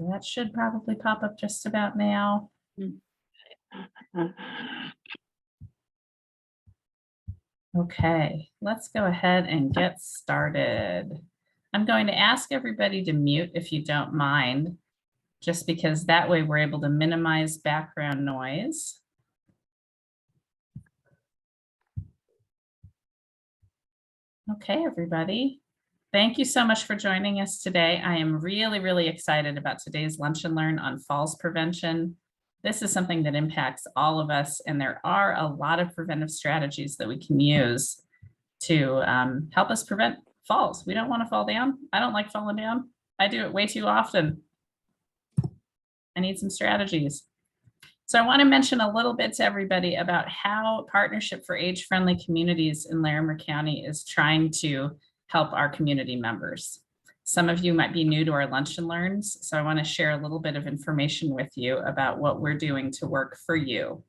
So that should probably pop up just about now. Okay, let's go ahead and get started. I'm going to ask everybody to mute if you don't mind, just because that way we're able to minimize background noise. Okay, everybody. Thank you so much for joining us today. I am really excited about today's Lunch and Learn on falls prevention. This is something that impacts all of us, and there are a lot of preventive strategies that we can use to help us prevent falls. We don't want to fall down. I don't like falling down. I do it way too often. I need some strategies. So I want to mention a little bit to everybody about how Partnership for Age-Friendly Communities in Larimer County is trying to help our community members. Some of you might be new to our Lunch and Learns, so I want to share a little bit of information with you about what we're doing to work for you.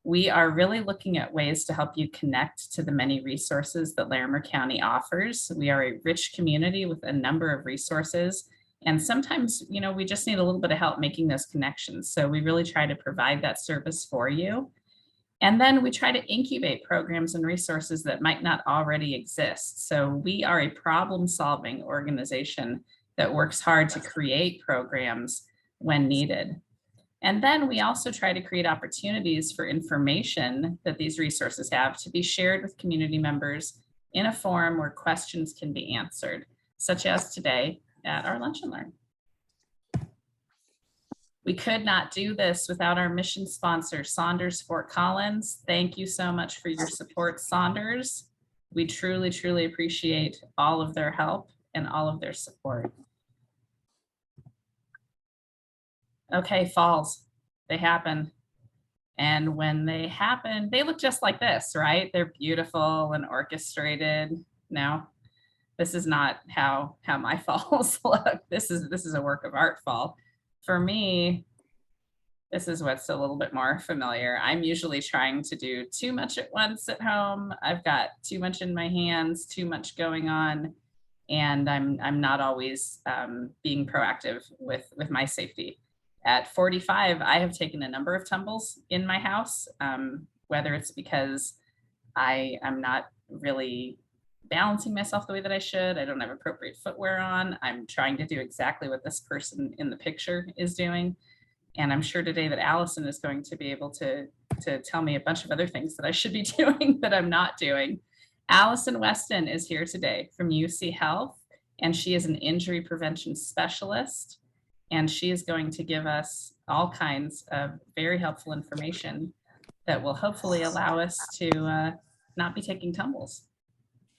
We are really looking at ways to help you connect to the many resources that Larimer County offers. We are a rich community with a number of resources, and sometimes, you know, we just need a little bit of help making those connections. So we really try to provide that service for you. And then we try to incubate programs and resources that might not already exist. So we are a problem-solving organization that works hard to create programs when needed. And then we also try to create opportunities for information that these resources have to be shared with community members in a forum where questions can be answered, such as today at our Lunch and Learn. We could not do this without our mission sponsor, Saunders Fort Collins. Thank you so much for your support, Saunders. We truly appreciate all of their help and all of their support. Okay, falls, they happen. And when they happen, they look just like this, right? They're beautiful and orchestrated. No, this is not how my falls look. This is a work of art fall. For me, this is what's a little bit more familiar. I'm usually trying to do too much at once at home. I've got too much in my hands, too much going on, and I'm not always being proactive with my safety. At 45, I have taken a number of tumbles in my house, whether it's because I am not really balancing myself the way that I should. I don't have appropriate footwear on. I'm trying to do exactly what this person in the picture is doing. And I'm sure today that Alison is going to be able to tell me a bunch of other things that I should be doing that I'm not doing. Alison Weston is here today from UCHealth, and she is an injury prevention specialist. And she is going to give us all kinds of very helpful information that will hopefully allow us to not be taking tumbles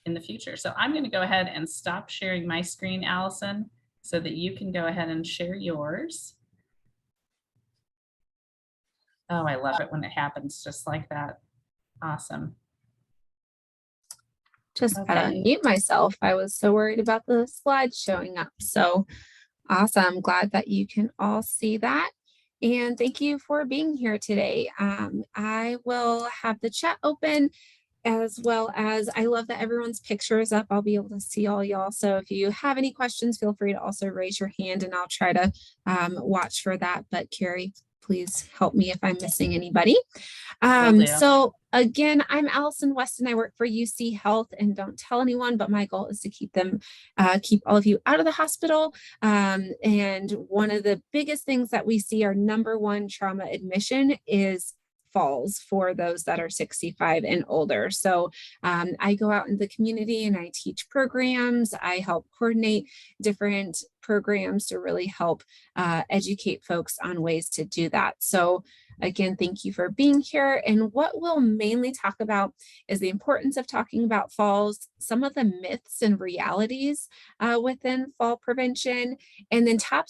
in the future. So I'm going to go ahead and stop sharing my screen, Alison, so that you can go ahead and share yours. Oh, I love it when it happens just like that. Awesome. Just mute myself. I was so worried about the slides showing up. So awesome. Glad that you can all see that. And thank you for being here today. I will have the chat open, as well as I love that everyone's picture is up. I'll be able to see all y'all. So if you have any questions, feel free to also raise your hand and I'll try to watch for that. But Carrie, please help me if I'm missing anybody. So again, I'm Alison Weston. I work for UCHealth, and don't tell anyone, but my goal is to keep all of you out of the hospital. And one of the biggest things that we see, our #1 trauma admission, is falls for those that are 65 and older. So I go out in the community and I teach programs. I help coordinate different programs to really help educate folks on ways to do that. So again, thank you for being here. And what we'll mainly talk about is the importance of talking about falls, some of the myths and realities within fall prevention, and then top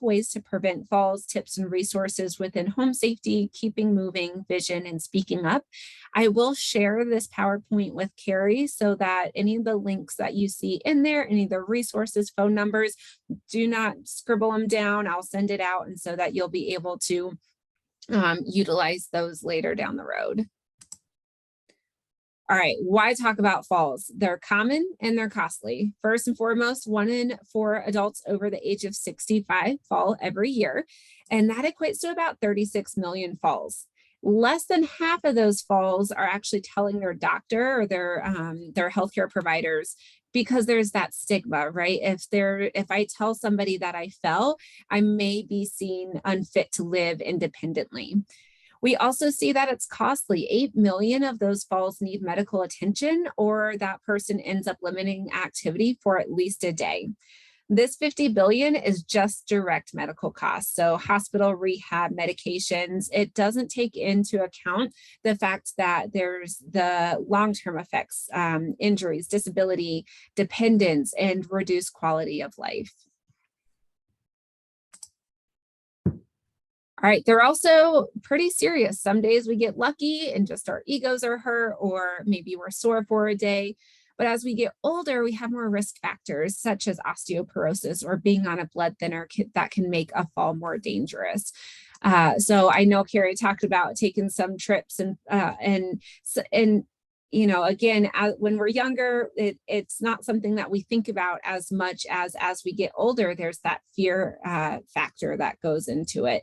ways to prevent falls, tips and resources within home safety, keeping moving, vision, and speaking up. I will share this PowerPoint with Carrie so that any of the links that you see in there, any of the resources, phone numbers, do not scribble them down. I'll send it out, and so that you'll be able to utilize those later down the road. All right, why talk about falls? They're common and they're costly. First and foremost, 1 in 4 adults over the age of 65 fall every year, and that equates to about 36 million falls. Less than half of those falls are actually telling their doctor or their healthcare providers, because there's that stigma, right? If I tell somebody that I fell, I may be seen unfit to live independently. We also see that it's costly. 8 million of those falls need medical attention, or that person ends up limiting activity for at least a day. This 50 billion is just direct medical costs. So hospital, rehab, medications. It doesn't take into account the fact that there's the long-term effects, injuries, disability, dependence, and reduced quality of life. All right, they're also pretty serious. Some days we get lucky and just our egos are hurt, or maybe we're sore for a day. But as we get older, we have more risk factors such as osteoporosis or being on a blood thinner that can make a fall more dangerous. So I know Carrie talked about taking some trips and you know, again, when we're younger, it's not something that we think about as much as we get older. There's that fear factor that goes into it.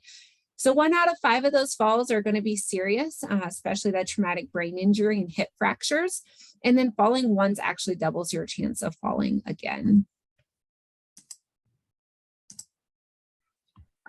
So 1 out of 5 of those falls are going to be serious, especially that traumatic brain injury and hip fractures. And then falling once actually doubles your chance of falling again.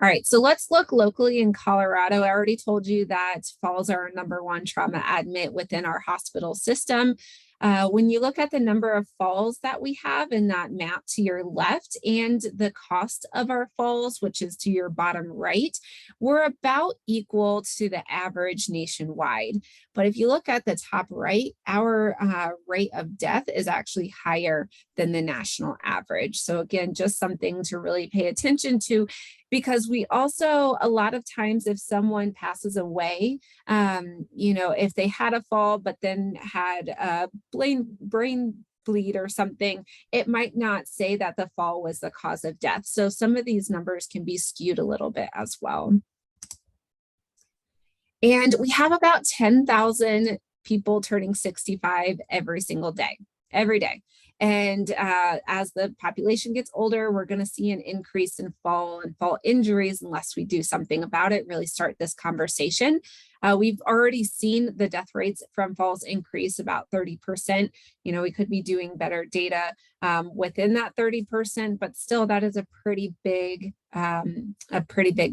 All right, so let's look locally in Colorado. I already told you that falls are our #1 trauma admit within our hospital system. When you look at the number of falls that we have in that map to your left and the cost of our falls, which is to your bottom right, we're about equal to the average nationwide. But if you look at the top right, our rate of death is actually higher than the national average. So again, just something to really pay attention to, because we also, a lot of times if someone passes away, you know, if they had a fall, but then had a brain bleed or something, it might not say that the fall was the cause of death. So some of these numbers can be skewed a little bit as well. And we have about 10,000 people turning 65 every single day, every day. And as the population gets older, we're going to see an increase in fall injuries unless we do something about it, really start this conversation. We've already seen the death rates from falls increase about 30%. You know, we could be doing better data within that 30%, but still that is a pretty big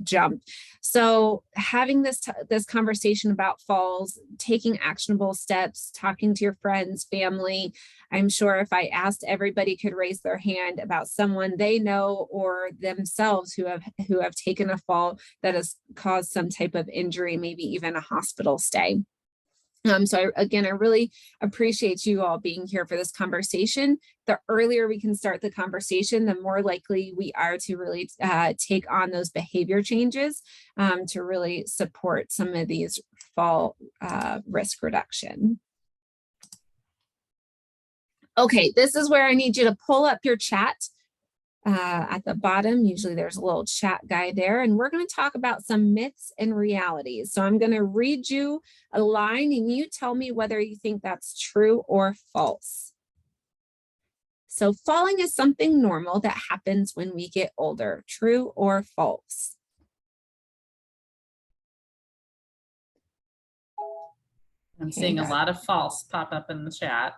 jump. So having this conversation about falls, taking actionable steps, talking to your friends, family. I'm sure if I asked, everybody could raise their hand about someone they know or themselves who have taken a fall that has caused some type of injury, maybe even a hospital stay. So I really appreciate you all being here for this conversation. The earlier we can start the conversation, the more likely we are to really take on those behavior changes to really support some of these fall risk reduction. Okay, this is where I need you to pull up your chat. At the bottom, usually there's a little chat guy there, and we're going to talk about some myths and realities. So I'm going to read you a line and you tell me whether you think that's true or false. So falling is something normal that happens when we get older. True or false? I'm seeing a lot of false pop up in the chat.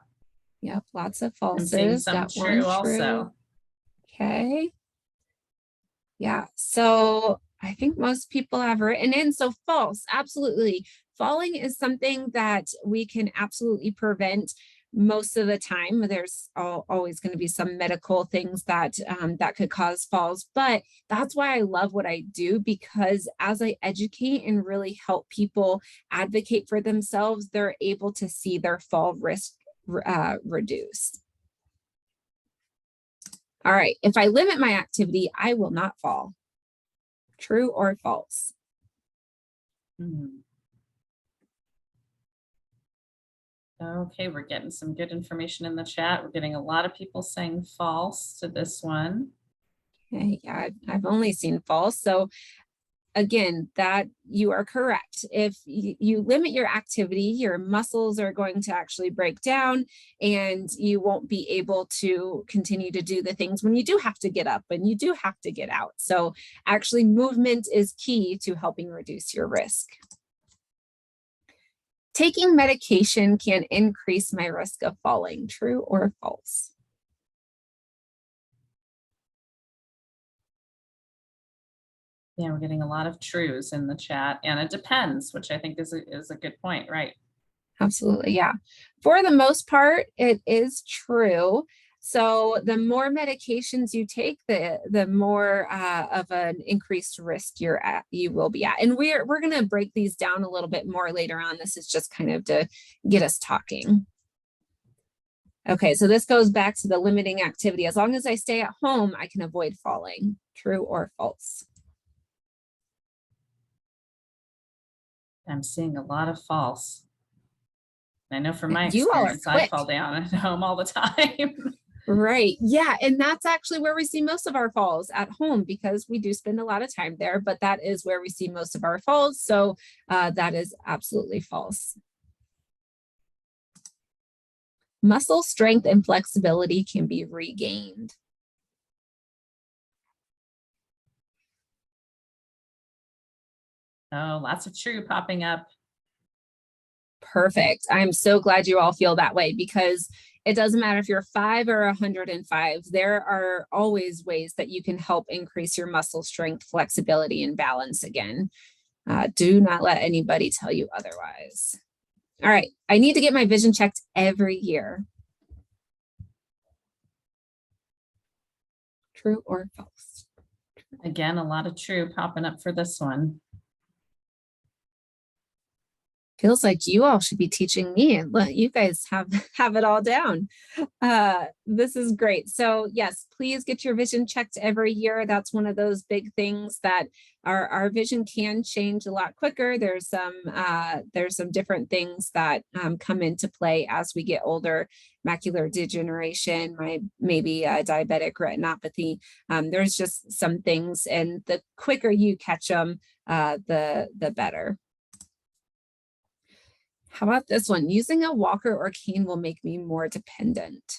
Yep, lots of falses. I'm seeing some true also. Okay. Yeah, so I think most people have written in. So false, absolutely. Falling is something that we can absolutely prevent most of the time. There's always going to be some medical things that that could cause falls, but that's why I love what I do, because as I educate and really help people advocate for themselves, they're able to see their fall risk reduced. All right, if I limit my activity, I will not fall. True or false? Okay, we're getting some good information in the chat. We're getting a lot of people saying false to this one. Okay, yeah, I've only seen false. So again, that you are correct. If you limit your activity, your muscles are going to actually break down and you won't be able to continue to do the things when you do have to get up and you do have to get out. So actually movement is key to helping reduce your risk. Taking medication can increase my risk of falling, true or false? Yeah, we're getting a lot of trues in the chat, and it depends, which I think is a good point, right? Absolutely, yeah. For the most part, it is true. So the more medications you take, the more of an increased risk you will be at. And we're going to break these down a little bit more later on. This is just kind of to get us talking. Okay, so this goes back to the limiting activity. As long as I stay at home, I can avoid falling. True or false? I'm seeing a lot of false. I know from my You all are experience, I quick. fall down at home all the time. Right. Yeah. And that's actually where we see most of our falls, at home, because we do spend a lot of time there, but that is where we see most of our falls. So that is absolutely false. Muscle strength and flexibility can be regained. Oh, lots of true popping up. Perfect. I'm so glad you all feel that way, because it doesn't matter if you're 5 or 105, there are always ways that you can help increase your muscle strength, flexibility, and balance again. Do not let anybody tell you otherwise. All right, I need to get my vision checked every year. True or false? Again, a lot of true popping up for this one. Feels like you all should be teaching me, and you guys have it all down. This is great. So yes, please get your vision checked every year. That's one of those big things that our vision can change a lot quicker. There's some different things that come into play as we get older. Macular degeneration, maybe diabetic retinopathy. There's just some things, and the quicker you catch them, the better. How about this one? Using a walker or cane will make me more dependent.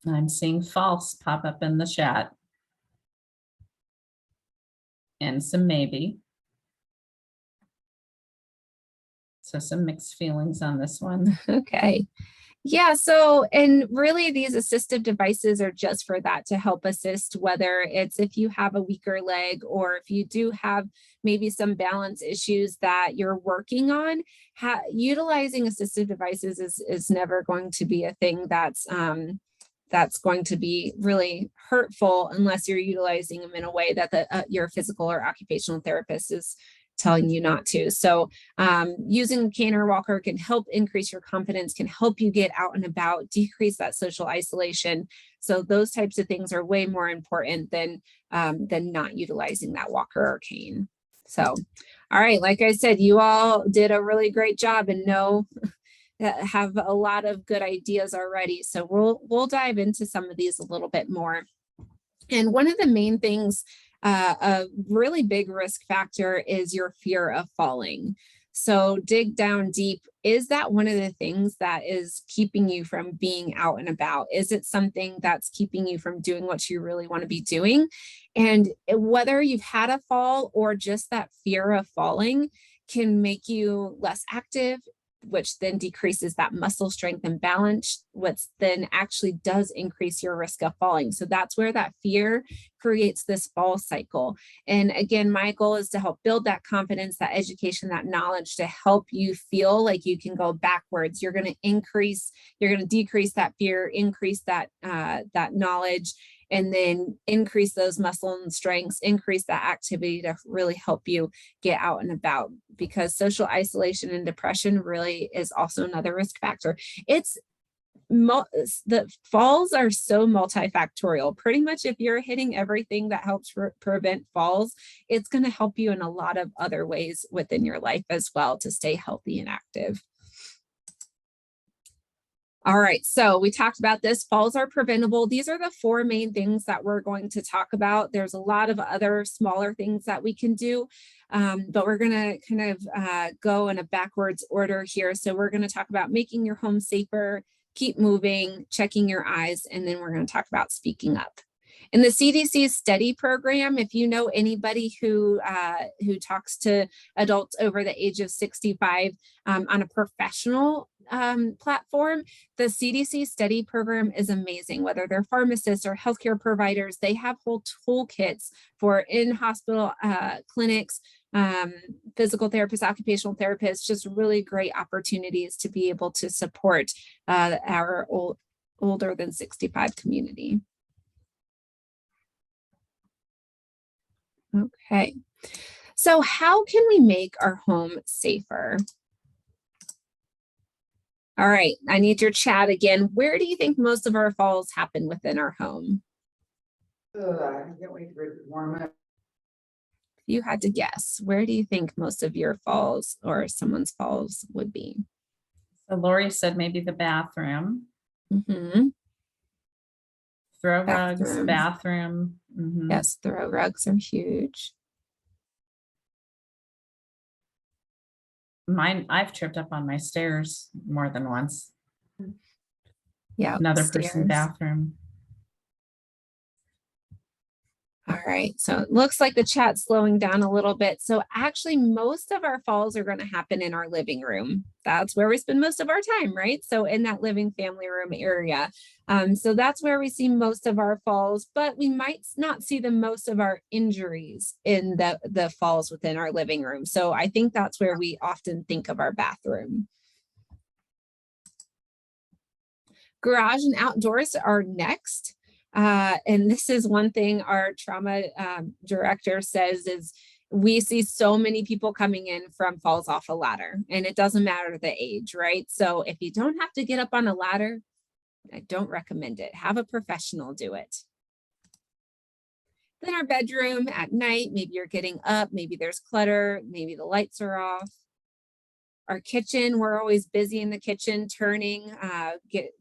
I'm seeing false pop up in the chat. And some maybe. So some mixed feelings on this one. Okay. Yeah, so, and really these assistive devices are just for that, to help assist, whether it's if you have a weaker leg or if you do have maybe some balance issues that you're working on. Utilizing assistive devices is never going to be a thing that's going to be really hurtful unless you're utilizing them in a way that your physical or occupational therapist is telling you not to. So using a cane or walker can help increase your confidence, can help you get out and about, decrease that social isolation. So those types of things are way more important than not utilizing that walker or cane. So, all right, like I said, you all did a really great job and have a lot of good ideas already. So we'll dive into some of these a little bit more. And one of the main things, a really big risk factor, is your fear of falling. So dig down deep. Is that one of the things that is keeping you from being out and about? Is it something that's keeping you from doing what you really want to be doing? And whether you've had a fall or just that fear of falling can make you less active, which then decreases that muscle strength and balance, which then actually does increase your risk of falling. So that's where that fear creates this fall cycle. And again, my goal is to help build that confidence, that education, that knowledge, to help you feel like you can go backwards. You're going to decrease that fear, increase that knowledge, and then increase those muscle and strengths, increase that activity to really help you get out and about, because social isolation and depression really is also another risk factor. The falls are so multifactorial. Pretty much if you're hitting everything that helps prevent falls, it's going to help you in a lot of other ways within your life as well to stay healthy and active. All right, so we talked about this. Falls are preventable. These are the 4 main things that we're going to talk about. There's a lot of other smaller things that we can do, but we're going to kind of go in a backwards order here. So we're going to talk about making your home safer, keep moving, checking your eyes, and then we're going to talk about speaking up. In the CDC study program, if you know anybody who talks to adults over the age of 65 on a professional platform, the CDC study program is amazing. Whether they're pharmacists or healthcare providers, they have whole toolkits for in-hospital clinics, physical therapists, occupational therapists, just really great opportunities to be able to support our older than 65 community. Okay, so how can we make our home safer? All right, I need your chat again. Where do you think most of our falls happen within our home? I can't wait for it to warm up. If you had to guess, where do you think most of your falls or someone's falls would be? So Lori said maybe the bathroom, Mm-hmm. throw rugs, Bathroom. bathroom. Mhm. Yes, throw rugs are huge. Mine, I've tripped up on my stairs more than once. Yeah, Another stairs. person's bathroom. All right, so it looks like the chat's slowing down a little bit. So actually most of our falls are going to happen in our living room. That's where we spend most of our time, right? So in that living family room area. So that's where we see most of our falls, but we might not see the most of our injuries in the falls within our living room. So I think that's where we often think of our bathroom. Garage and outdoors are next. And this is one thing our trauma director says is we see so many people coming in from falls off a ladder, and it doesn't matter the age, right? So if you don't have to get up on a ladder, I don't recommend it. Have a professional do it. Then our bedroom at night, maybe you're getting up, maybe there's clutter, maybe the lights are off. Our kitchen, we're always busy in the kitchen, turning,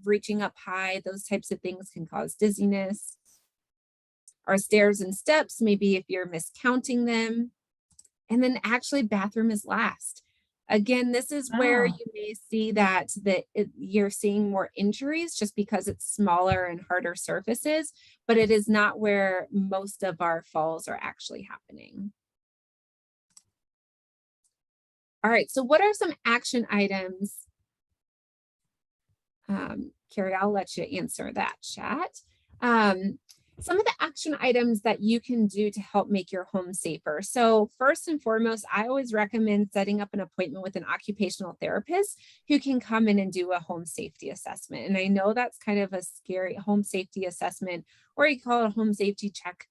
reaching up high. Those types of things can cause dizziness. Our stairs and steps, maybe if you're miscounting them. And then actually bathroom is last. Again, this is where you may see that you're seeing more injuries just because it's smaller and harder surfaces, but it is not where most of our falls are actually happening. All right, so what are some action items? Carrie, I'll let you answer that, chat. Some of the action items that you can do to help make your home safer. So first and foremost, I always recommend setting up an appointment with an occupational therapist who can come in and do a home safety assessment. And I know that's kind of a scary home safety assessment, or you call it a home safety check.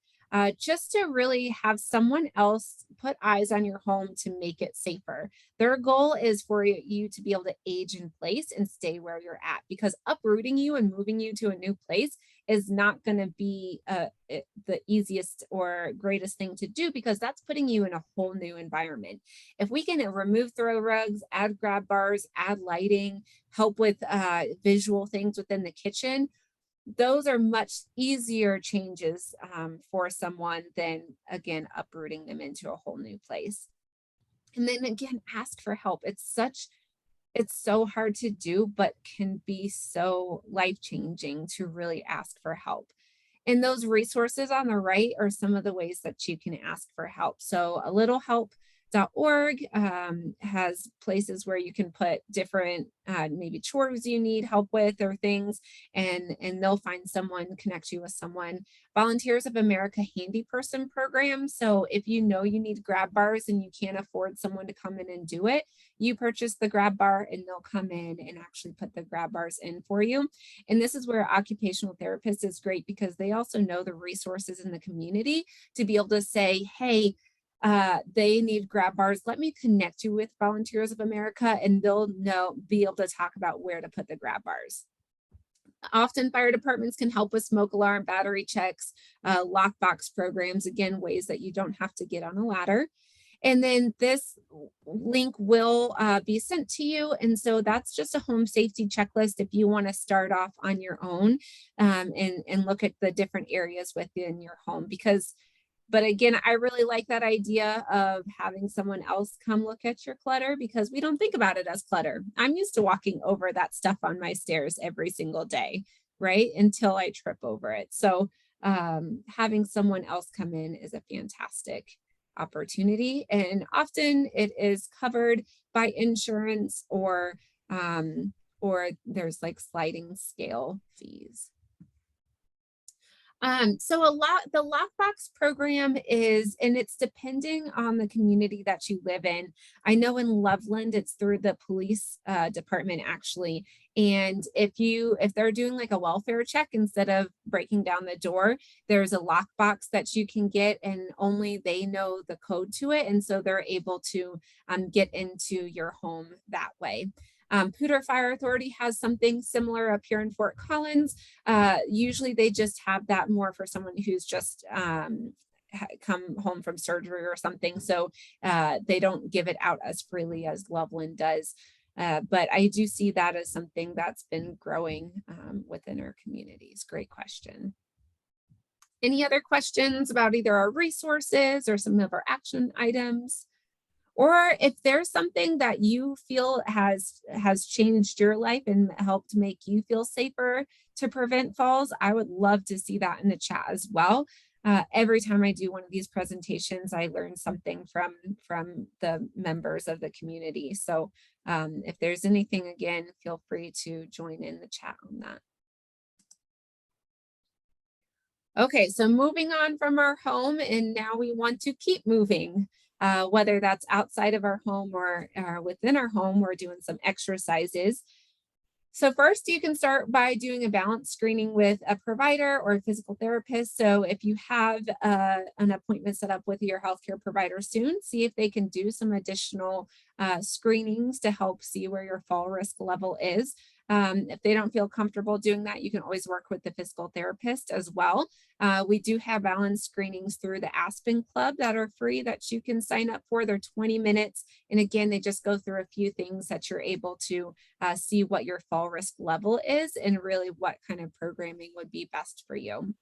Just to really have someone else put eyes on your home to make it safer. Their goal is for you to be able to age in place and stay where you're at, because uprooting you and moving you to a new place is not going to be the easiest or greatest thing to do, because that's putting you in a whole new environment. If we can remove throw rugs, add grab bars, add lighting, help with visual things within the kitchen, those are much easier changes for someone than, again, uprooting them into a whole new place. And then again, ask for help. It's so hard to do, but can be so life-changing to really ask for help. And those resources on the right are some of the ways that you can ask for help. So a little help.org has places where you can put different maybe chores you need help with or things, and they'll find someone, connect you with someone. Volunteers of America Handy Person program. So if you know you need grab bars and you can't afford someone to come in and do it, you purchase the grab bar and they'll come in and actually put the grab bars in for you. And this is where occupational therapist is great, because they also know the resources in the community to be able to say, hey, they need grab bars. Let me connect you with Volunteers of America, and they'll be able to talk about where to put the grab bars. Often fire departments can help with smoke alarm, battery checks, lockbox programs, again, ways that you don't have to get on a ladder. And then this link will be sent to you. And so that's just a home safety checklist if you want to start off on your own and look at the different areas within your home. But again, I really like that idea of having someone else come look at your clutter because we don't think about it as clutter. I'm used to walking over that stuff on my stairs every single day, right? Until I trip over it. So having someone else come in is a fantastic opportunity. And often it is covered by insurance or there's like sliding scale fees. So the lockbox program is, and it's depending on the community that you live in. I know in Loveland, it's through the police department actually. And if they're doing like a welfare check, instead of breaking down the door, there's a lockbox that you can get and only they know the code to it. And so they're able to get into your home that way. Poudre Fire Authority has something similar up here in Fort Collins. Usually they just have that more for someone who's just come home from surgery or something. So they don't give it out as freely as Loveland does. But I do see that as something that's been growing within our communities. Great question. Any other questions about either our resources or some of our action items? Or if there's something that you feel has changed your life and helped make you feel safer to prevent falls, I would love to see that in the chat as well. Every time I do one of these presentations, I learn something from the members of the community. So if there's anything, again, feel free to join in the chat on that. Okay, so moving on from our home, and now we want to keep moving. Whether that's outside of our home or within our home, we're doing some exercises. So first, you can start by doing a balance screening with a provider or a physical therapist. So if you have an appointment set up with your healthcare provider soon, see if they can do some additional screenings to help see where your fall risk level is. If they don't feel comfortable doing that, you can always work with the physical therapist as well. We do have balance screenings through the Aspen Club that are free that you can sign up for. They're 20 minutes. And again, they just go through a few things that you're able to see what your fall risk level is and really what kind of programming would be best for you.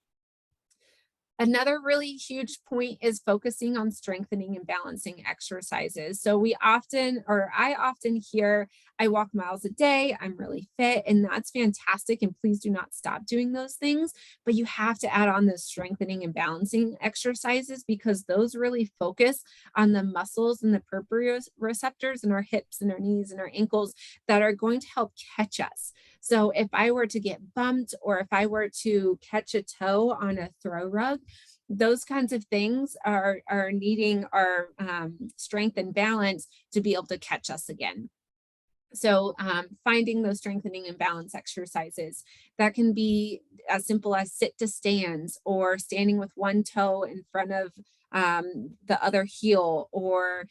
Another really huge point is focusing on strengthening and balancing exercises. So I often hear, I walk miles a day, I'm really fit, and that's fantastic. And please do not stop doing those things, but you have to add on those strengthening and balancing exercises because those really focus on the muscles and the proprioceptors in our hips and our knees and our ankles that are going to help catch us. So if I were to get bumped or if I were to catch a toe on a throw rug, those kinds of things are needing our strength and balance to be able to catch us again. So finding those strengthening and balance exercises that can be as simple as sit to stands or standing with one toe in front of the other heel, or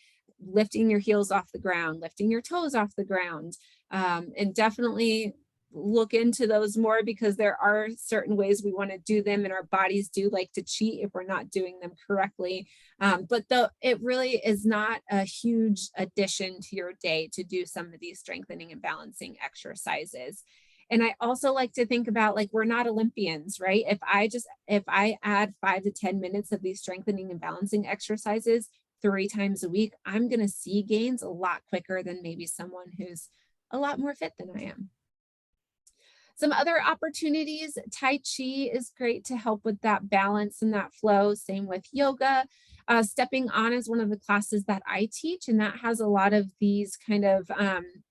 lifting your heels off the ground, lifting your toes off the ground, and definitely look into those more because there are certain ways we want to do them and our bodies do like to cheat if we're not doing them correctly. But it really is not a huge addition to your day to do some of these strengthening and balancing exercises. And I also like to think about, like, we're not Olympians, right? If I add 5 to 10 minutes of these strengthening and balancing exercises 3 times a week, I'm going to see gains a lot quicker than maybe someone who's a lot more fit than I am. Some other opportunities, Tai Chi is great to help with that balance and that flow. Same with yoga. Stepping On is one of the classes that I teach, and that has a lot of these kind of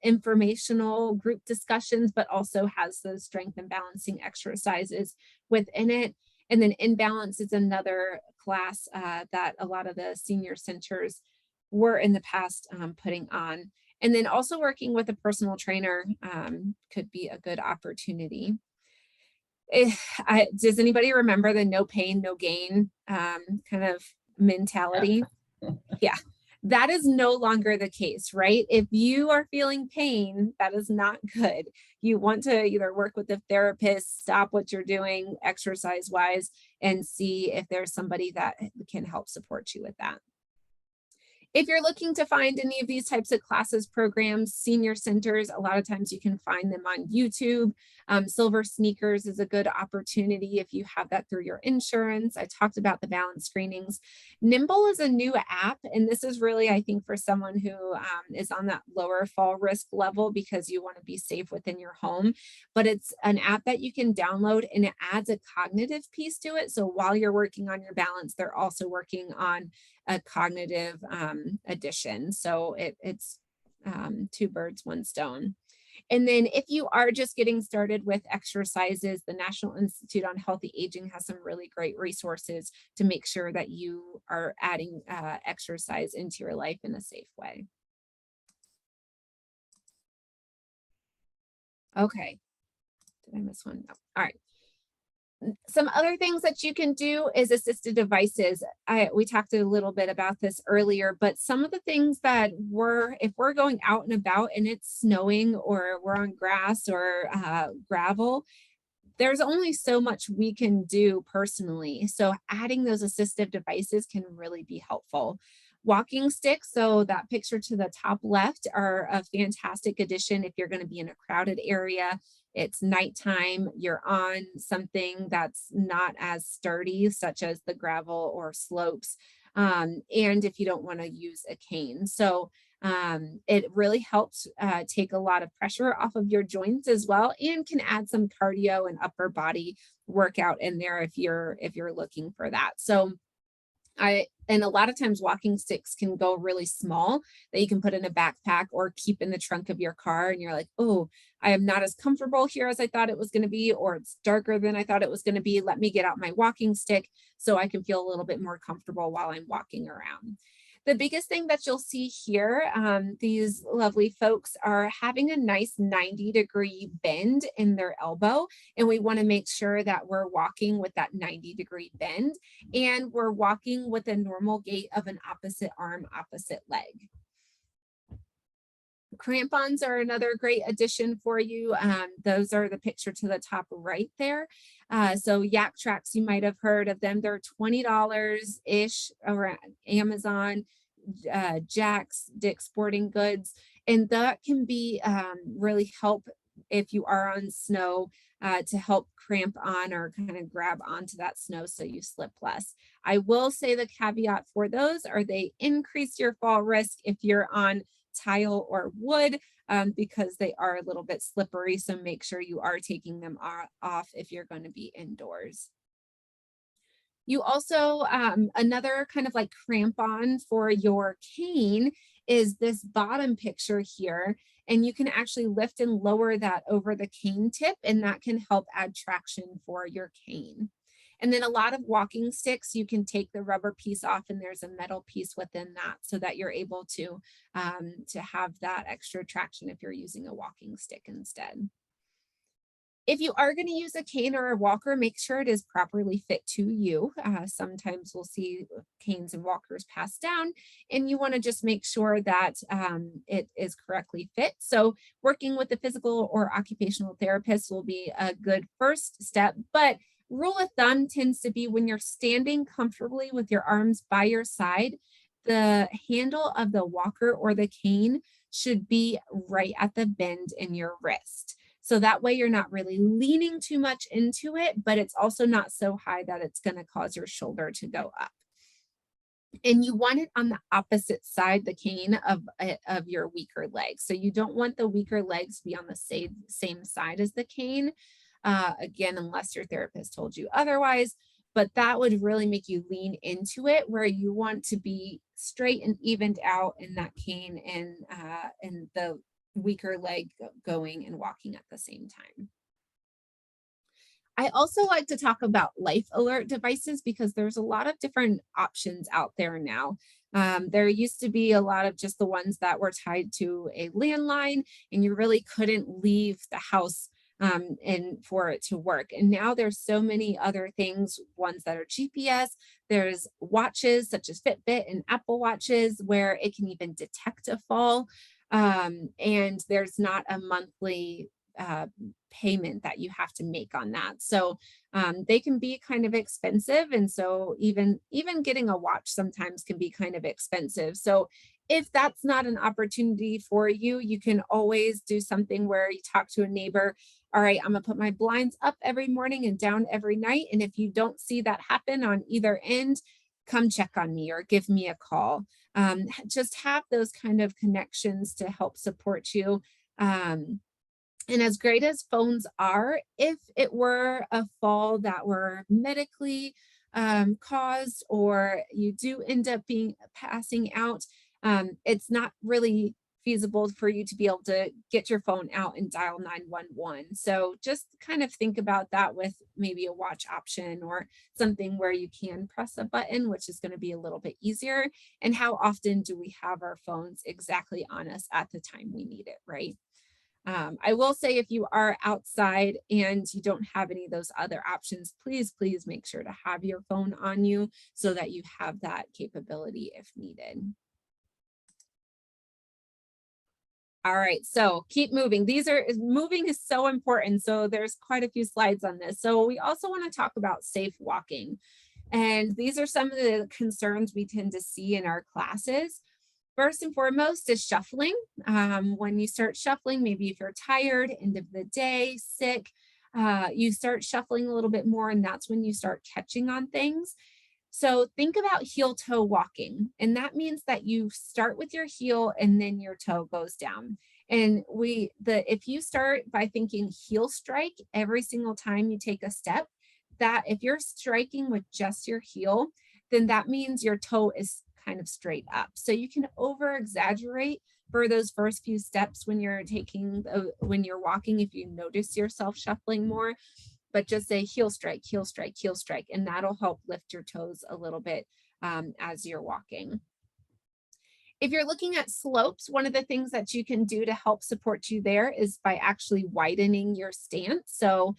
informational group discussions, but also has those strength and balancing exercises within it. And then Imbalance is another class that a lot of the senior centers were in the past putting on. And then also working with a personal trainer could be a good opportunity. Does anybody remember the no pain, no gain kind of mentality? Yeah, that is no longer the case, right? If you are feeling pain, that is not good. You want to either work with a therapist, stop what you're doing exercise-wise, and see if there's somebody that can help support you with that. If you're looking to find any of these types of classes, programs, senior centers, a lot of times you can find them on YouTube. Silver Sneakers is a good opportunity if you have that through your insurance. I talked about the balance screenings. Nimble is a new app, and this is really, I think, for someone who is on that lower fall risk level because you want to be safe within your home. But it's an app that you can download, and it adds a cognitive piece to it. So while you're working on your balance, they're also working on a cognitive addition. So it's two birds, one stone. And then if you are just getting started with exercises, the National Institute on Healthy Aging has some really great resources to make sure that you are adding exercise into your life in a safe way. Okay, did I miss one? No. All right. Some other things that you can do is assisted devices. We talked a little bit about this earlier, but some of the things that if we're going out and about and it's snowing or we're on grass or gravel, there's only so much we can do personally. So adding those assistive devices can really be helpful. Walking sticks, so that picture to the top left, are a fantastic addition if you're going to be in a crowded area. It's nighttime, you're on something that's not as sturdy, such as the gravel or slopes, and if you don't want to use a cane. So it really helps take a lot of pressure off of your joints as well, and can add some cardio and upper body workout in there if you're looking for that. So and a lot of times walking sticks can go really small that you can put in a backpack or keep in the trunk of your car. And you're like, oh, I am not as comfortable here as I thought it was going to be, or it's darker than I thought it was going to be. Let me get out my walking stick so I can feel a little bit more comfortable while I'm walking around. The biggest thing that you'll see here, these lovely folks are having a nice 90-degree bend in their elbow. And we want to make sure that we're walking with that 90-degree bend, and we're walking with a normal gait of an opposite arm, opposite leg. Crampons are another great addition for you. Those are the picture to the top right there. So Yak Tracks, you might have heard of them. They're $20-ish around Amazon, Jack's, Dick's Sporting Goods. And that can be really help if you are on snow to help cramp on or kind of grab onto that snow so you slip less. I will say the caveat for those are they increase your fall risk if you're on tile or wood because they are a little bit slippery. So make sure you are taking them off if you're going to be indoors. You also, another kind of like crampon for your cane is this bottom picture here. And you can actually lift and lower that over the cane tip, and that can help add traction for your cane. And then a lot of walking sticks, you can take the rubber piece off and there's a metal piece within that so that you're able to have that extra traction if you're using a walking stick instead. If you are going to use a cane or a walker, make sure it is properly fit to you. Sometimes we'll see canes and walkers passed down, and you want to just make sure that it is correctly fit. So working with a physical or occupational therapist will be a good first step, but rule of thumb tends to be when you're standing comfortably with your arms by your side, the handle of the walker or the cane should be right at the bend in your wrist. So that way you're not really leaning too much into it, but it's also not so high that it's going to cause your shoulder to go up. And you want it on the opposite side, the cane of your weaker leg. So you don't want the weaker legs to be on the same side as the cane. Again, unless your therapist told you otherwise, but that would really make you lean into it where you want to be straight and evened out in that cane and the weaker leg going and walking at the same time. I also like to talk about life alert devices because there's a lot of different options out there now. There used to be a lot of just the ones that were tied to a landline and you really couldn't leave the house and for it to work. And now there's so many other things, ones that are GPS, there's watches such as Fitbit and Apple Watches where it can even detect a fall. And there's not a monthly payment that you have to make on that. So they can be kind of expensive. And so even getting a watch sometimes can be kind of expensive. So if that's not an opportunity for you, you can always do something where you talk to a neighbor. All right, I'm gonna put my blinds up every morning and down every night. And if you don't see that happen on either end, come check on me or give me a call. Just have those kind of connections to help support you. And as great as phones are, if it were a fall that were medically caused, or you do end up passing out, it's not really feasible for you to be able to get your phone out and dial 911. So just kind of think about that with maybe a watch option or something where you can press a button, which is going to be a little bit easier. And how often do we have our phones exactly on us at the time we need it, right? I will say if you are outside and you don't have any of those other options, please make sure to have your phone on you so that you have that capability if needed. All right, so keep moving. Moving is so important. So there's quite a few slides on this. So we also want to talk about safe walking. And these are some of the concerns we tend to see in our classes. First and foremost is shuffling. When you start shuffling, maybe if you're tired, end of the day, sick, you start shuffling a little bit more, and that's when you start catching on things. So think about heel toe walking, and that means that you start with your heel and then your toe goes down. And if you start by thinking heel strike every single time you take a step, that if you're striking with just your heel, then that means your toe is kind of straight up. So you can over exaggerate for those first few steps when you're walking, if you notice yourself shuffling more, but just say heel strike, heel strike, heel strike, and that'll help lift your toes a little bit as you're walking. If you're looking at slopes, one of the things that you can do to help support you there is by actually widening your stance. So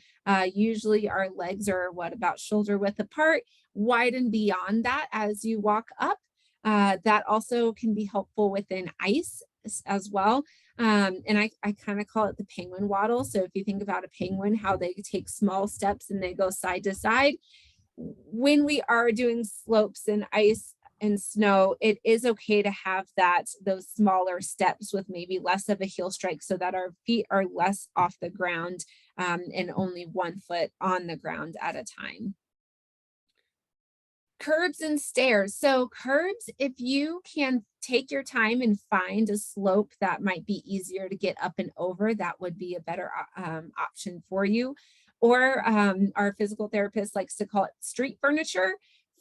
usually our legs are about shoulder width apart. Widen beyond that as you walk up. That also can be helpful within ice as well. And I kind of call it the penguin waddle. So if you think about a penguin, how they take small steps and they go side to side. When we are doing slopes and ice and snow, it is okay to have those smaller steps with maybe less of a heel strike so that our feet are less off the ground and only 1 foot on the ground at a time. Curbs and stairs. So curbs, if you can take your time and find a slope that might be easier to get up and over, that would be a better option for you. Or our physical therapist likes to call it street furniture.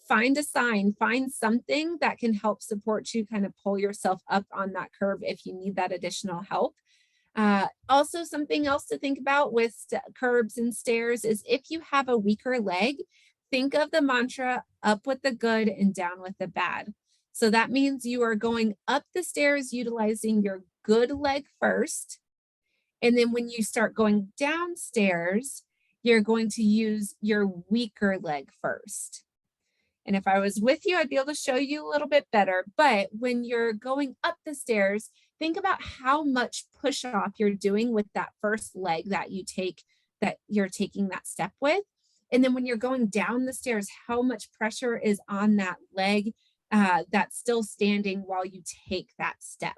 Find a sign, find something that can help support you, kind of pull yourself up on that curb if you need that additional help. Also, something else to think about with curbs and stairs is if you have a weaker leg, think of the mantra, up with the good and down with the bad. So that means you are going up the stairs utilizing your good leg first. And then when you start going downstairs, you're going to use your weaker leg first. And if I was with you, I'd be able to show you a little bit better. But when you're going up the stairs, think about how much push off you're doing with that first leg that you're taking that step with. And then when you're going down the stairs, how much pressure is on that leg that's still standing while you take that step.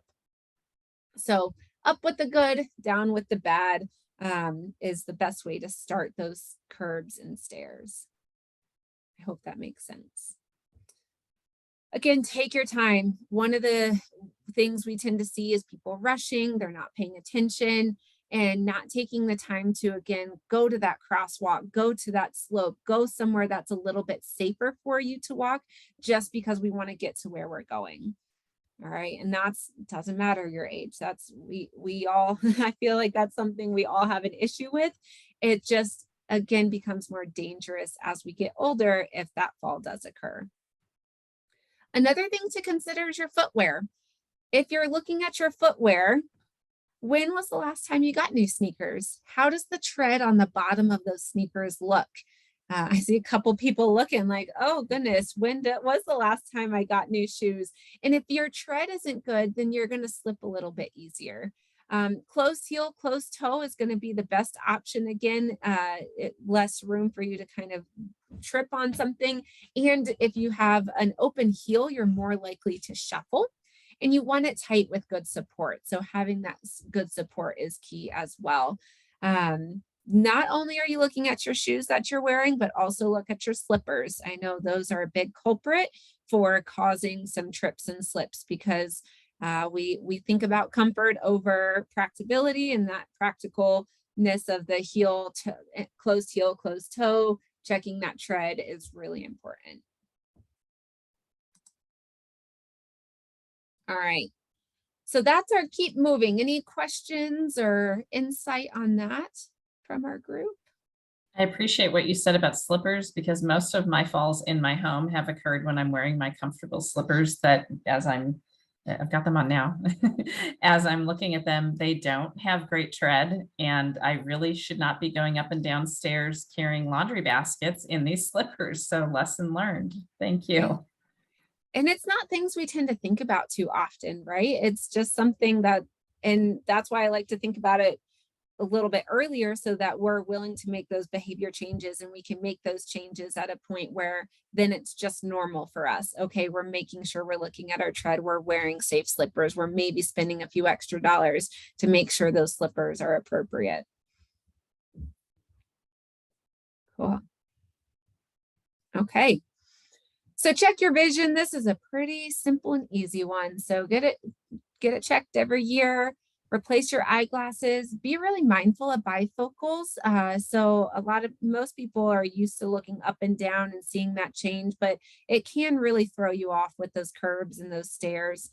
So up with the good, down with the bad is the best way to start those curbs and stairs. I hope that makes sense. Again, take your time. One of the things we tend to see is people rushing, they're not paying attention and not taking the time to, again, go to that crosswalk, go to that slope, go somewhere that's a little bit safer for you to walk just because we want to get to where we're going. All right. And doesn't matter your age. We all, I feel like that's something we all have an issue with. It just, again, becomes more dangerous as we get older if that fall does occur. Another thing to consider is your footwear. If you're looking at your footwear, when was the last time you got new sneakers? How does the tread on the bottom of those sneakers look? I see a couple people looking like, oh goodness, when was the last time I got new shoes? And if your tread isn't good, then you're going to slip a little bit easier. Closed heel, closed toe is going to be the best option. Again, less room for you to kind of trip on something. And if you have an open heel, you're more likely to shuffle. And you want it tight with good support. So having that good support is key as well. Not only are you looking at your shoes that you're wearing, but also look at your slippers. I know those are a big culprit for causing some trips and slips because we think about comfort over practicability, and that practicalness of the closed heel, closed toe, checking that tread is really important. All right. So that's our keep moving. Any questions or insight on that from our group? I appreciate what you said about slippers because most of my falls in my home have occurred when I'm wearing my comfortable slippers that I've got them on now. As I'm looking at them, they don't have great tread, and I really should not be going up and down stairs carrying laundry baskets in these slippers. So lesson learned. Thank you. And it's not things we tend to think about too often, right? It's just something and that's why I like to think about it a little bit earlier so that we're willing to make those behavior changes, and we can make those changes at a point where then it's just normal for us. Okay, we're making sure we're looking at our tread, we're wearing safe slippers, we're maybe spending a few extra dollars to make sure those slippers are appropriate. Cool. Okay. So check your vision. This is a pretty simple and easy one. So get it checked every year. Replace your eyeglasses. Be really mindful of bifocals. So most people are used to looking up and down and seeing that change, but it can really throw you off with those curves and those stairs.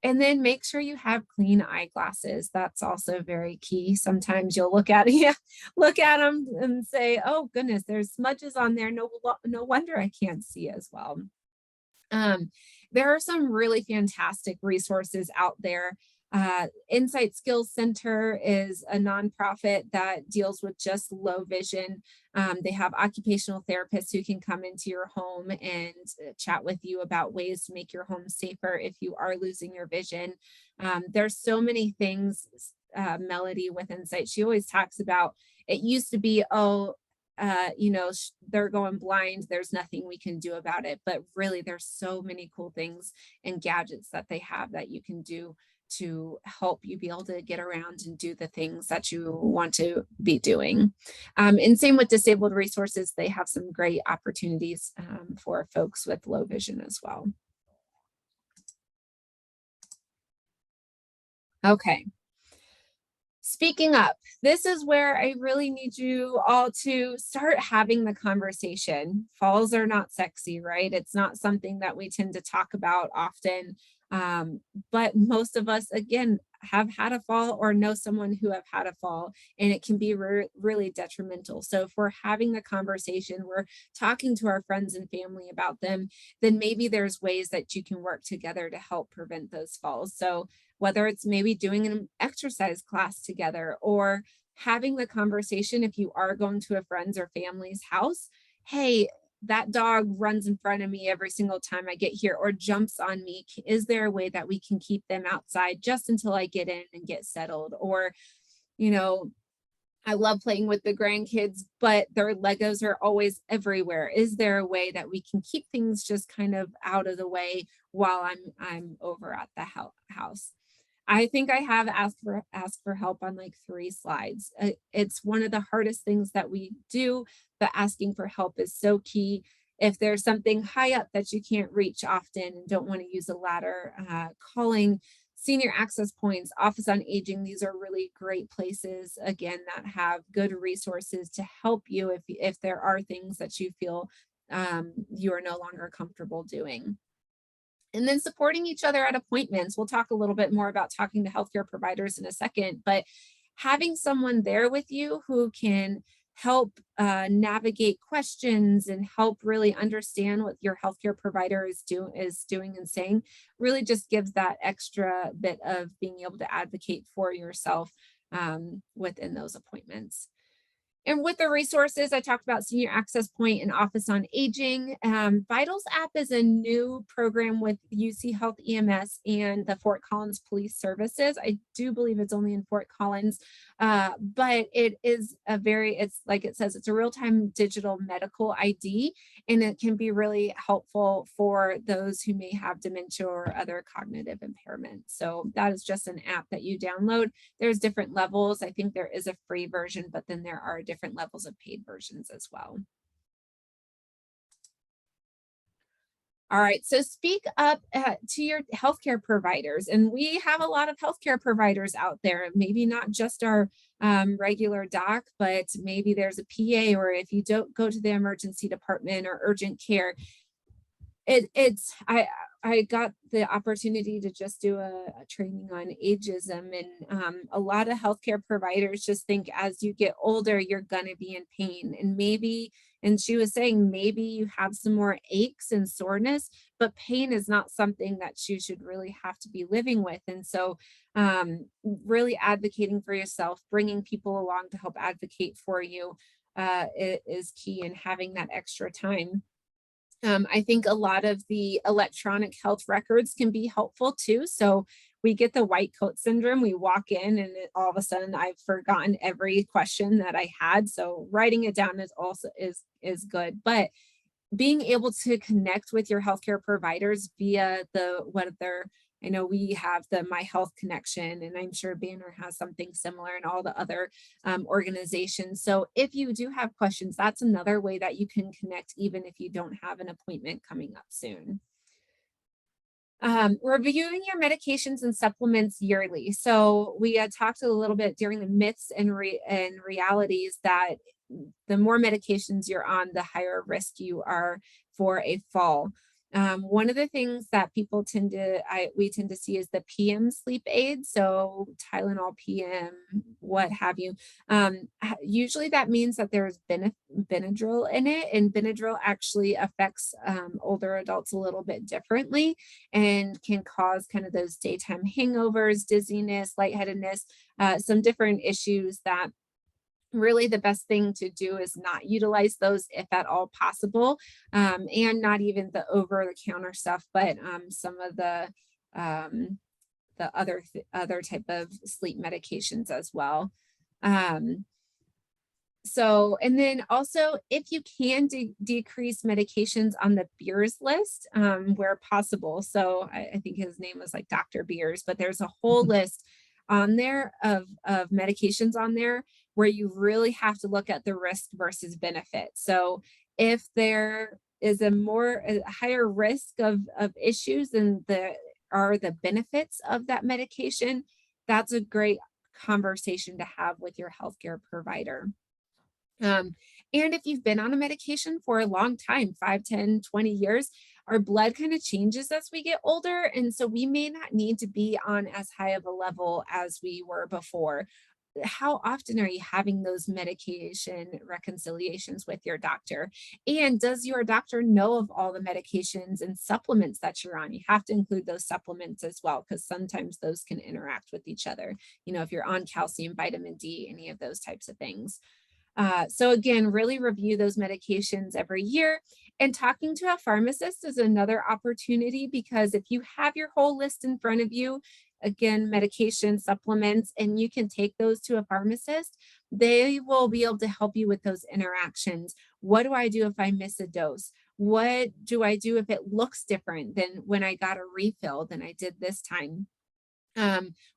And then make sure you have clean eyeglasses. That's also very key. Sometimes you'll look at them and say, "Oh goodness, there's smudges on there. No wonder I can't see as well." There are some really fantastic resources out there. Insight Skills Center is a nonprofit that deals with just low vision. They have occupational therapists who can come into your home and chat with you about ways to make your home safer if you are losing your vision. There's so many things. Melody with Insight, she always talks about, it used to be, they're going blind, there's nothing we can do about it. But really, there's so many cool things and gadgets that they have that you can do to help you be able to get around and do the things that you want to be doing. And same with disabled resources. They have some great opportunities for folks with low vision as well. Okay. Speaking up, this is where I really need you all to start having the conversation. Falls are not sexy, right? It's not something that we tend to talk about often. But most of us, again, have had a fall or know someone who have had a fall, and it can be really detrimental. So if we're having the conversation, we're talking to our friends and family about them, then maybe there's ways that you can work together to help prevent those falls. So whether it's maybe doing an exercise class together, or having the conversation if you are going to a friend's or family's house, hey, that dog runs in front of me every single time I get here or jumps on me. Is there a way that we can keep them outside just until I get in and get settled? Or, I love playing with the grandkids, but their Legos are always everywhere. Is there a way that we can keep things just kind of out of the way while I'm over at the house? I think I have asked for help on like 3 slides. It's one of the hardest things that we do, but asking for help is so key. If there's something high up that you can't reach often and don't want to use a ladder, calling senior access points, Office on Aging, these are really great places, again, that have good resources to help you if there are things that you feel you are no longer comfortable doing. And then supporting each other at appointments. We'll talk a little bit more about talking to healthcare providers in a second, but having someone there with you who can help navigate questions and help really understand what your healthcare provider is doing and saying really just gives that extra bit of being able to advocate for yourself within those appointments. And with the resources, I talked about Senior Access Point and Office on Aging. Vitals app is a new program with UCHealth EMS and the Fort Collins Police Services. I do believe it's only in Fort Collins, but it is it's like it says, it's a real-time digital medical ID, and it can be really helpful for those who may have dementia or other cognitive impairment. So that is just an app that you download. There's different levels. I think there is a free version, but then there are different levels of paid versions as well. All right, so speak up to your healthcare providers. And we have a lot of healthcare providers out there, maybe not just our regular doc, but maybe there's a PA, or if you don't go to the emergency department or urgent care. I got the opportunity to just do a training on ageism, and a lot of healthcare providers just think as you get older, you're gonna be in pain, and maybe, and she was saying, maybe you have some more aches and soreness, but pain is not something that you should really have to be living with. And so really advocating for yourself, bringing people along to help advocate for you is key, and having that extra time. I think a lot of the electronic health records can be helpful too. So we get the white coat syndrome. We walk in and all of a sudden I've forgotten every question that I had. So writing it down is also is good. But being able to connect with your healthcare providers via I know we have the My Health Connection, and I'm sure Banner has something similar, and all the other organizations. So if you do have questions, that's another way that you can connect, even if you don't have an appointment coming up soon. Reviewing your medications and supplements yearly. So we had talked a little bit during the myths and realities that the more medications you're on, the higher risk you are for a fall. One of the things that we tend to see is the PM sleep aid. So Tylenol PM, what have you. Usually that means that there's Benadryl in it, and Benadryl actually affects older adults a little bit differently and can cause kind of those daytime hangovers, dizziness, lightheadedness, some different issues that really the best thing to do is not utilize those if at all possible, and not even the over-the-counter stuff, but some of the other type of sleep medications as well. So, and then also, if you can decrease medications on the Beers list where possible. So I think his name was like Dr. Beers, but there's a whole list on there of medications on there where you really have to look at the risk versus benefit. So if there is a higher risk of issues than are the benefits of that medication, that's a great conversation to have with your healthcare provider. And if you've been on a medication for a long time, 5, 10, 20 years, our blood kind of changes as we get older. And so we may not need to be on as high of a level as we were before. How often are you having those medication reconciliations with your doctor? And does your doctor know of all the medications and supplements that you're on? You have to include those supplements as well, because sometimes those can interact with each other. You know, if you're on calcium, vitamin D, any of those types of things. So again, really review those medications every year. And talking to a pharmacist is another opportunity, because if you have your whole list in front of you, again, medication, supplements, and you can take those to a pharmacist, they will be able to help you with those interactions. What do I do if I miss a dose? What do I do if it looks different than when I got a refill than I did this time?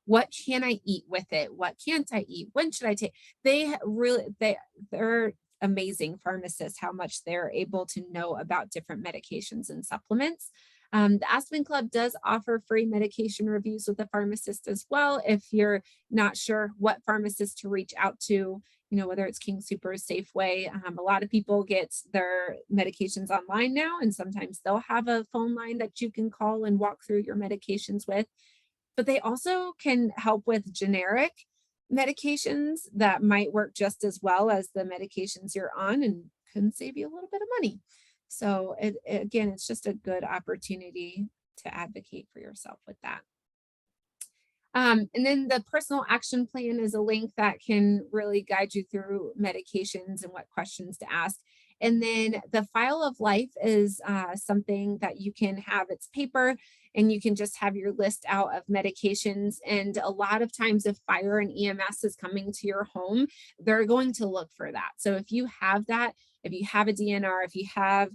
What can I eat with it? What can't I eat? When should I take? They're amazing pharmacists, how much they're able to know about different medications and supplements. The Aspen Club does offer free medication reviews with a pharmacist as well. If you're not sure what pharmacist to reach out to, you know, whether it's King Super, Safeway, a lot of people get their medications online now, and sometimes they'll have a phone line that you can call and walk through your medications with. But they also can help with generic medications that might work just as well as the medications you're on and can save you a little bit of money. So again, it's just a good opportunity to advocate for yourself with that. And then the personal action plan is a link that can really guide you through medications and what questions to ask. And then the file of life is something that you can have. It's paper, and you can just have your list out of medications. And a lot of times if fire and EMS is coming to your home, they're going to look for that. So if you have that, if you have a DNR, if you have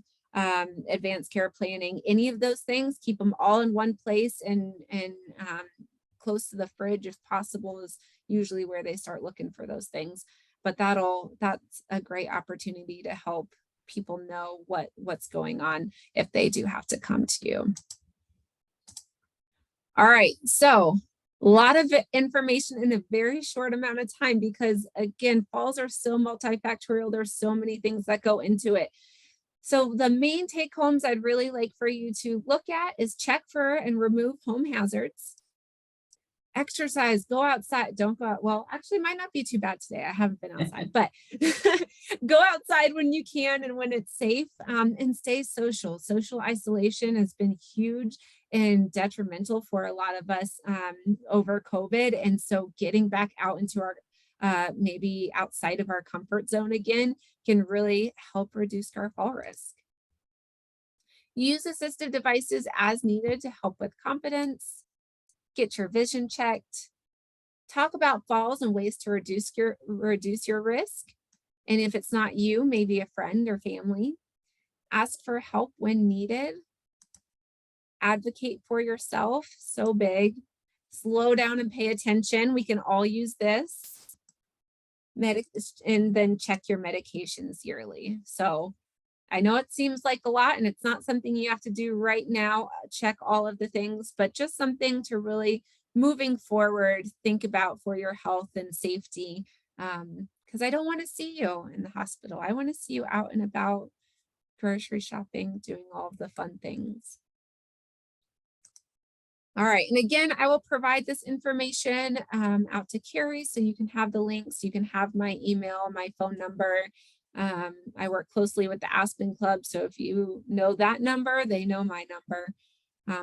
advanced care planning, any of those things, keep them all in one place, and close to the fridge if possible is usually where they start looking for those things. But that's a great opportunity to help people know what's going on if they do have to come to you. All right, so a lot of information in a very short amount of time, because again, falls are so multifactorial. There's so many things that go into it. So the main take homes I'd really like for you to look at is check for and remove home hazards. Exercise, go outside, don't go out. Well, actually might not be too bad today. I haven't been outside, but go outside when you can and when it's safe, and stay social. Social isolation has been huge and detrimental for a lot of us over COVID. And so getting back out into our maybe outside of our comfort zone again can really help reduce our fall risk. Use assistive devices as needed to help with confidence. Get your vision checked. Talk about falls and ways to reduce your risk. And if it's not you, maybe a friend or family. Ask for help when needed. Advocate for yourself, so big. Slow down and pay attention. We can all use this. And then check your medications yearly. So I know it seems like a lot, and it's not something you have to do right now, check all of the things, but just something to really moving forward, think about for your health and safety. Because I don't want to see you in the hospital. I want to see you out and about, grocery shopping, doing all of the fun things. All right, and again, I will provide this information out to Carrie, so you can have the links, you can have my email, my phone number. I work closely with the Aspen Club, so if you know that number, they know my number.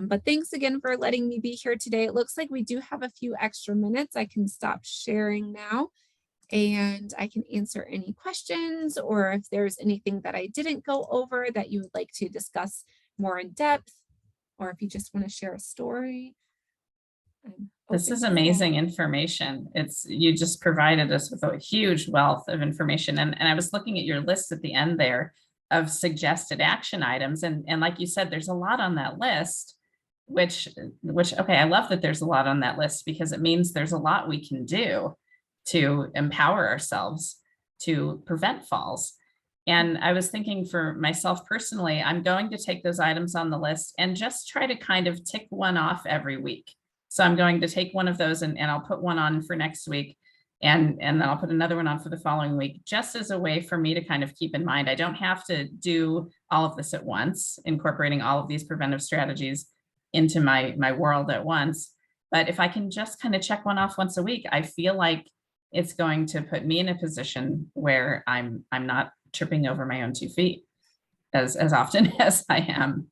But thanks again for letting me be here today. It looks like we do have a few extra minutes. I can stop sharing now, and I can answer any questions, or if there's anything that I didn't go over that you would like to discuss more in depth, or if you just want to share a story. This is amazing information. You just provided us with a huge wealth of information. And I was looking at your list at the end there of suggested action items. And like you said, there's a lot on that list, which, okay, I love that there's a lot on that list, because it means there's a lot we can do to empower ourselves to prevent falls. And I was thinking for myself personally, I'm going to take those items on the list and just try to kind of tick one off every week. So I'm going to take one of those and I'll put one on for next week, and then I'll put another one on for the following week, just as a way for me to kind of keep in mind, I don't have to do all of this at once, incorporating all of these preventive strategies into my world at once. But if I can just kind of check one off once a week, I feel like it's going to put me in a position where I'm not tripping over my own 2 feet as often as I am.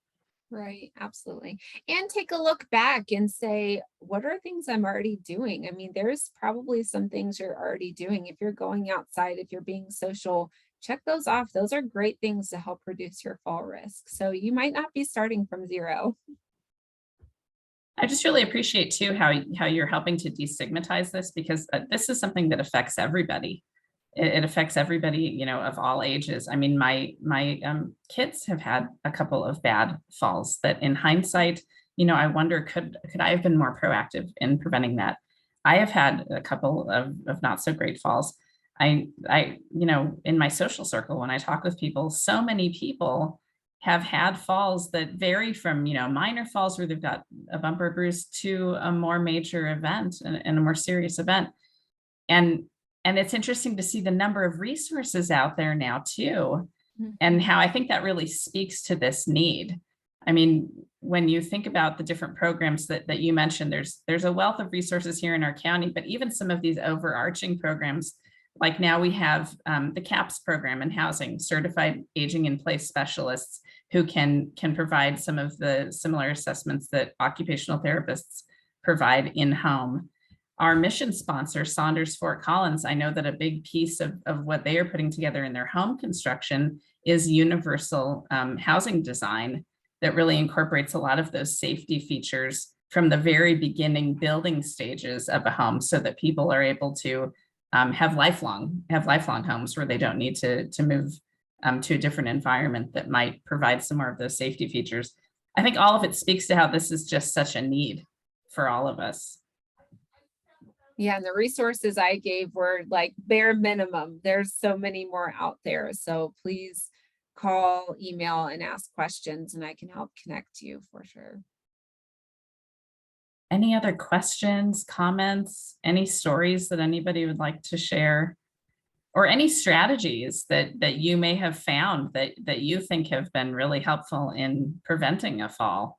Right, absolutely. And take a look back and say, what are things I'm already doing? I mean, there's probably some things you're already doing. If you're going outside, if you're being social, check those off. Those are great things to help reduce your fall risk. So you might not be starting from zero. I just really appreciate too how you're helping to destigmatize this, because this is something that affects everybody. It affects everybody, of all ages. I mean, my kids have had a couple of bad falls that, in hindsight, I wonder, could I have been more proactive in preventing that? I have had a couple of not so great falls. I in my social circle, when I talk with people, so many people have had falls that vary from, minor falls where they've got a bumper bruise to a more major event and a more serious event. And it's interesting to see the number of resources out there now too, and how I think that really speaks to this need. I mean, when you think about the different programs that you mentioned, there's a wealth of resources here in our county, but even some of these overarching programs, like now we have the CAPS program in housing, certified aging in place specialists, who can provide some of the similar assessments that occupational therapists provide in home. our mission sponsor, Saunders Fort Collins, I know that a big piece of what they are putting together in their home construction is universal housing design that really incorporates a lot of those safety features from the very beginning building stages of a home, so that people are able to have lifelong homes where they don't need to move to a different environment that might provide some more of those safety features. I think all of it speaks to how this is just such a need for all of us. Yeah, and the resources I gave were like bare minimum. There's so many more out there. So please call, email, and ask questions, and I can help connect you for sure. Any other questions, comments, any stories that anybody would like to share? Or any strategies that you may have found that you think have been really helpful in preventing a fall?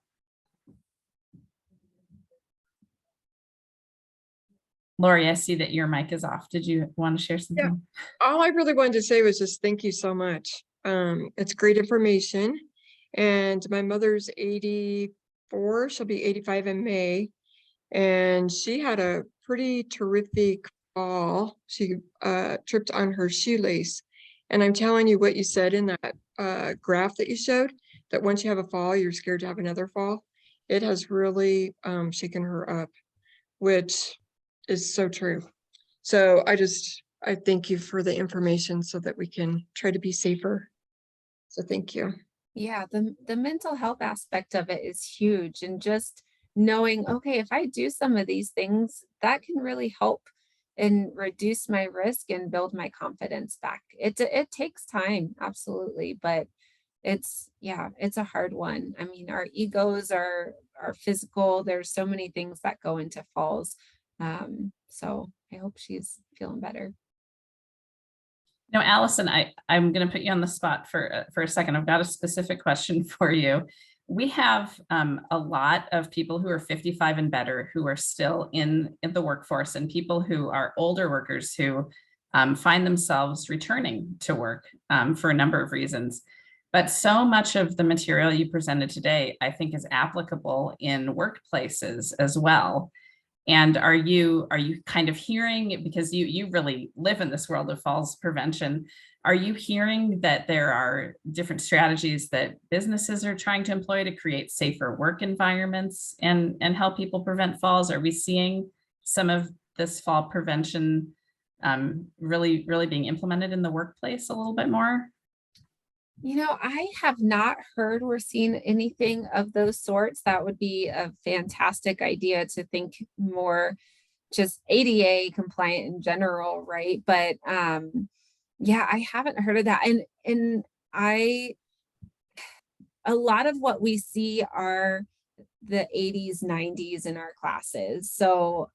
Lori, I see that your mic is off. Did you want to share something? All I really wanted to say was just thank you so much. It's great information. And my mother's 84, she'll be 85 in May. And she had a pretty terrific fall. She tripped on her shoelace. And I'm telling you what you said in that graph that you showed, that once you have a fall, you're scared to have another fall. It has really shaken her up, which is so true. So I thank you for the information so that we can try to be safer. So thank you. Yeah, the mental health aspect of it is huge, and just knowing, okay, if I do some of these things, that can really help and reduce my risk and build my confidence back. It takes time, absolutely, but it's a hard one. I mean, our egos are physical. There's so many things that go into falls. So I hope she's feeling better. No, Allison, I'm going to put you on the spot for a second. I've got a specific question for you. We have a lot of people who are 55 and better who are still in the workforce, and people who are older workers who find themselves returning to work for a number of reasons. But so much of the material you presented today, I think, is applicable in workplaces as well. And are you kind of hearing, because you really live in this world of falls prevention, are you hearing that there are different strategies that businesses are trying to employ to create safer work environments and help people prevent falls? Are we seeing some of this fall prevention really being implemented in the workplace a little bit more? I have not heard or seen anything of those sorts. That would be a fantastic idea, to think more just ADA compliant in general, right? But I haven't heard of that. And a lot of what we see are the 80s, 90s in our classes. So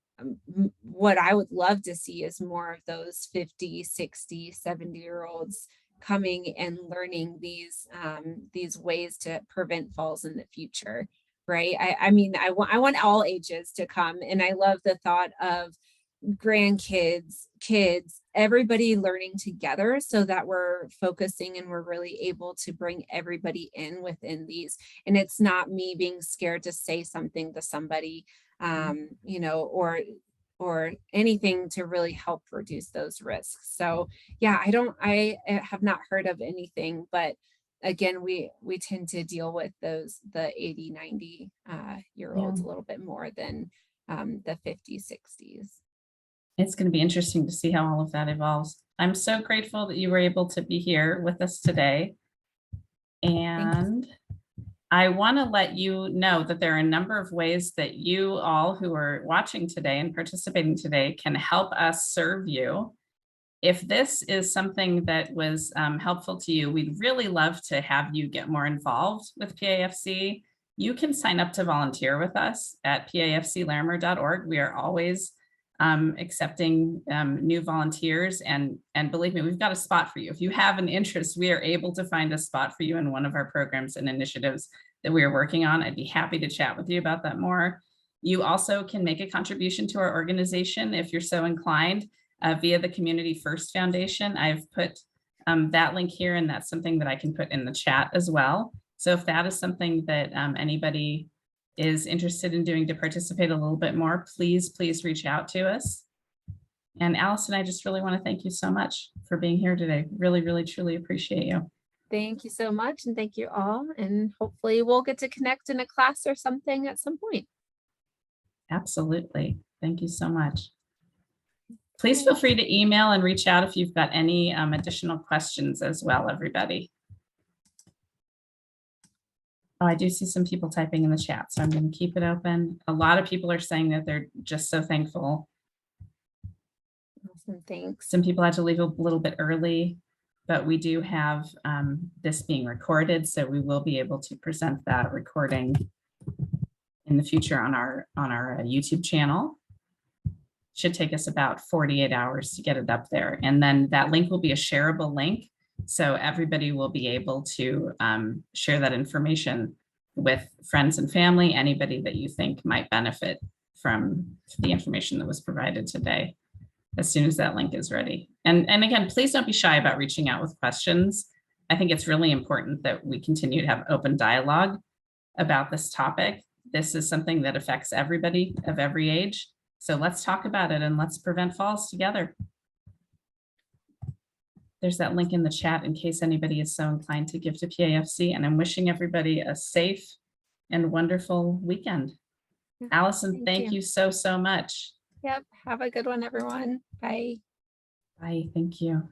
what I would love to see is more of those 50, 60, 70-year-olds coming and learning these ways to prevent falls in the future, right? I mean, I want all ages to come, and I love the thought of grandkids, kids, everybody learning together, so that we're focusing and we're really able to bring everybody in within these. And it's not me being scared to say something to somebody, or anything to really help reduce those risks. So I have not heard of anything, but again, we tend to deal with the 80, 90 year olds a little bit more than the 50s, 60s. It's going to be interesting to see how all of that evolves. I'm so grateful that you were able to be here with us today. And I want to let you know that there are a number of ways that you all who are watching today and participating today can help us serve you. If this is something that was helpful to you, we'd really love to have you get more involved with PAFC. You can sign up to volunteer with us at pafclarimer.org. We are always accepting new volunteers, and believe me, we've got a spot for you. If you have an interest, we are able to find a spot for you in one of our programs and initiatives that we are working on. I'd be happy to chat with you about that more. You also can make a contribution to our organization if you're so inclined via the Community First Foundation. I've put that link here, and that's something that I can put in the chat as well. So if that is something that anybody is interested in to participate a little bit more, please reach out to us. And Allison, I just really want to thank you so much for being here today. Really, truly appreciate you. Thank you so much. And thank you all. And hopefully we'll get to connect in a class or something at some point. Absolutely. Thank you so much. Please feel free to email and reach out if you've got any additional questions as well, everybody. Oh, I do see some people typing in the chat, so I'm going to keep it open. A lot of people are saying that they're just so thankful. Awesome. Thanks. Some people had to leave a little bit early, but we do have this being recorded, so we will be able to present that recording in the future on our YouTube channel. Should take us about 48 hours to get it up there. And then that link will be a shareable link. So everybody will be able to share that information with friends and family, anybody that you think might benefit from the information that was provided today, as soon as that link is ready. And again, please don't be shy about reaching out with questions. I think it's really important that we continue to have open dialogue about this topic. This is something that affects everybody of every age. So let's talk about it and let's prevent falls together. There's that link in the chat in case anybody is so inclined to give to PAFC. And I'm wishing everybody a safe and wonderful weekend. Allison, thank you so much. Yep. Have a good one, everyone. Bye. Bye. Thank you.